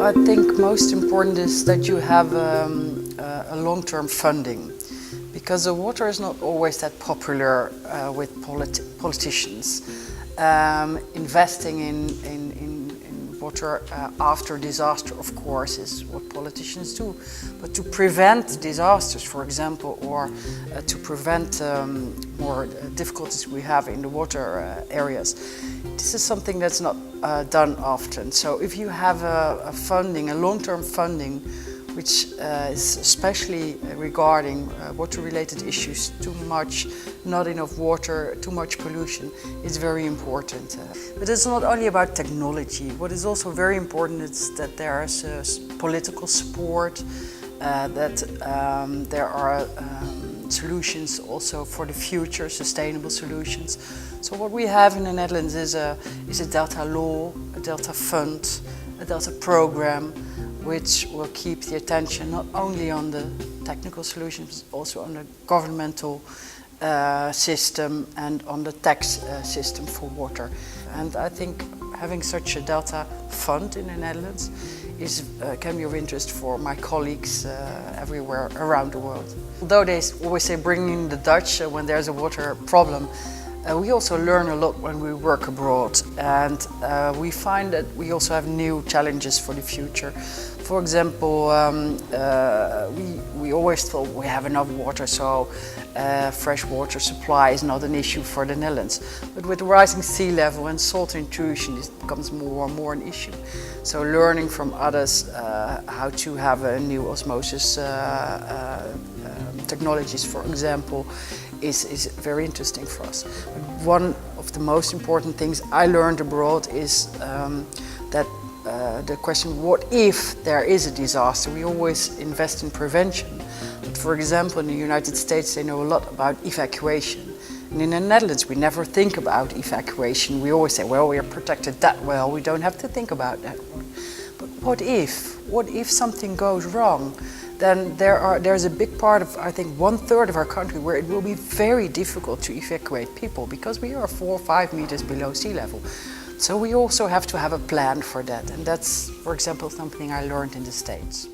I think most important is that you have a long-term funding, because the water is not always that popular with politicians. Investing in water after disaster, of course, is what politicians do. But to prevent disasters, for example, or to prevent more difficulties we have in the water areas, this is something that's not done often. So if you have a funding, a long-term funding, which is especially regarding water-related issues, too much, not enough water, too much pollution, is very important. But it's not only about technology. What is also very important is that there is political support, that there are solutions also for the future, sustainable solutions. So what we have in the Netherlands is a Delta law, a Delta fund, a Delta program, which will keep the attention not only on the technical solutions, but also on the governmental system and on the tax system for water. And I think having such a Delta fund in the Netherlands can be of interest for my colleagues everywhere around the world. Although they always say bring in the Dutch when there's a water problem, we also learn a lot when we work abroad, and we find that we also have new challenges for the future. For example, we always thought we have enough water, so fresh water supply is not an issue for the Netherlands. But with rising sea level and salt intrusion, it becomes more and more an issue. So learning from others how to have a new osmosis technologies, for example, is very interesting for us. But one of the most important things I learned abroad is that the question, what if there is a disaster? We always invest in prevention. But for example, in the United States, they know a lot about evacuation. And in the Netherlands, we never think about evacuation. We always say, well, we are protected that well, we don't have to think about that one. But what if? What if something goes wrong? Then there's a big part of, I think, 1/3 of our country where it will be very difficult to evacuate people because we are 4 or 5 meters below sea level. So we also have to have a plan for that. And that's, for example, something I learned in the States.